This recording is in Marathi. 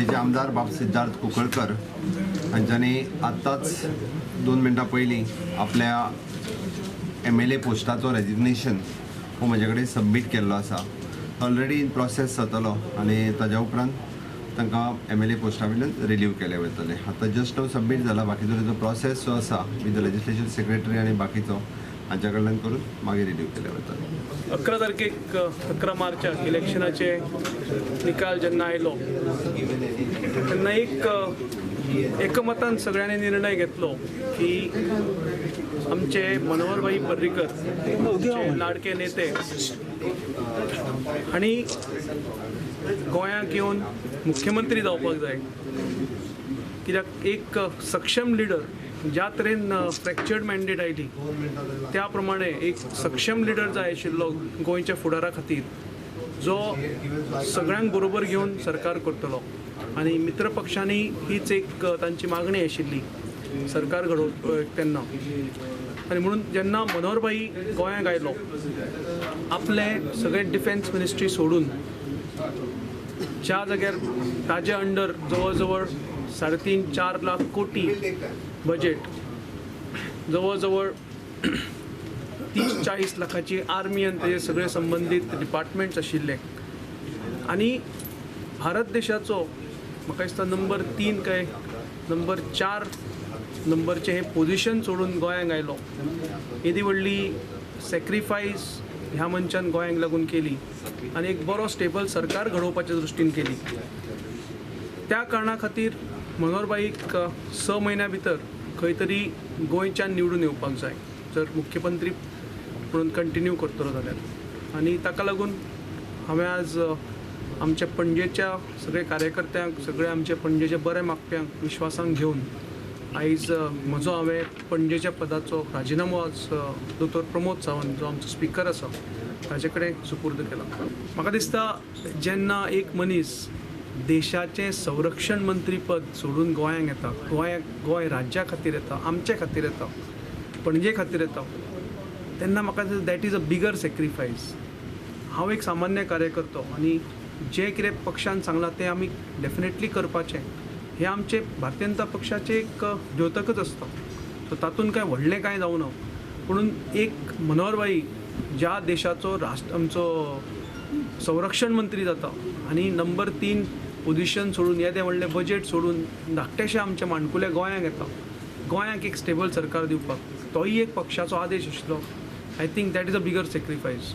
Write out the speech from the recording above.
पणजेचे आमदार बाब सिद्धार्थ कुंकळकर हांच्यांनी आतांच 2 मिनटां पयलीं आपल्या MLA पोस्टाचो रेजिग्नेशन हो म्हजे कडेन सबमीट केल्लो आसा. ऑलरेडी इन प्रोसेस जातलो आनी ताज्या उपरांत तांकां MLA पोस्टा वयल्यान रिलीव केले वयतले. आतां जस्ट नाव सबमीट जाला. बाकीचो तेजो प्रोसेस जो आसा विथ द लेजिस्लेशन सेक्रेटरी आनी बाकीचो हांच्या कडल्यान करून मागीर रिलीव केले वयतले. 11 तारखेक 11 मार्चाक इलेक्शनाचे निकाल जेन्ना आयलो तेन्ना एकमतान सगळ्यांनी निर्णय घेतलो की आमचे मनोहरभाई पर्रीकर लाडके नेते आणि गोंयांक येवन मुख्यमंत्री जावपाक जाय. कित्याक एक सक्षम लिडर ज्या तरेन फ्रॅक्चर्ड मॅन्डेट आयली त्या प्रमाणे एक सक्षम लिडर जाय आशिल्लो गोंयच्या फुडारा खातीर जो सगळ्यांक बरोबर घेवन सरकार करतलो. आनी मित्र पक्षांनी हीच एक तांची मागणी आशिल्ली सरकार घडोवप तेन्ना. आनी म्हणून जेन्ना मनोहरभाई गोंयांक आयलो आपले सगळे डिफेन्स मिनिस्ट्री सोडून ज्या जाग्यार ताजे अंडर जवळ जवळ 3.5-4 लाख कोटी बजेट, जवळ जवळ 30-40 लाखाची आर्मी आनी तेजे सगळे संबंधीत डिपार्टमेंट्स आशिल्ले आनी भारत देशाचो म्हाका दिसता नंबर 3 काय नंबर 4 नंबरचे हे पोजिशन सोडून गोंयांक आयलो. येदी व्हडली सॅक्रिफायस ह्या मनशान गोंयांक लागून केली आनी एक बरो स्टेबल सरकार घडोवपाच्या दृश्टीन केली. त्या कारणां खातीर मनोहरभाईक 6 म्हयन्या भितर खंय तरी गोंयच्यान निवडून येवपाक जाय जर मुख्यमंत्री म्हणून कंटिन्यू करतलो जाल्यार. आनी ताका लागून हांवें आज आमच्या पणजेच्या सगळे कार्यकर्त्यांक सगळे आमचे पणजेच्या बरे मागप्यांक विश्वासांत घेवन आयज हांवें पणजेच्या पदाचो राजिनामो आज दोतोर प्रमोद सावंत जो आमचो स्पीकर आसा ताचे कडेन सुपूर्द केला. म्हाका दिसता जेन्ना एक मनीस देशाचें संरक्षण मंत्री पद सोडून गोंयांक येता, गोंय राज्या खातीर येता, आमचे खातीर येता, पणजे खातीर येता, तेन्ना म्हाका दिसता that is a bigger sacrifice. हांव एक सामान्य कार्यकर्तो आनी जे कितें पक्षान सांगलां तें आमी डेफिनेटली करपाचें हे आमचे भारतीय जनता पक्षाचे एक द्योतकच आसता. सो तातूंत कांय व्हडलें कांय जावं ना. म्हणून एक मनोहरभाई ज्या देशाचो आमचो संरक्षण मंत्री जाता आनी नंबर 3 पोजिशन सोडून येदें व्हडलें बजेट सोडून धाकटेशे आमचे माणकुले गोंयांक येता, गोंयांक एक स्टेबल सरकार दिवपाक, तोय एक पक्षाचो आदेश आशिल्लो. I think that is a bigger sacrifice.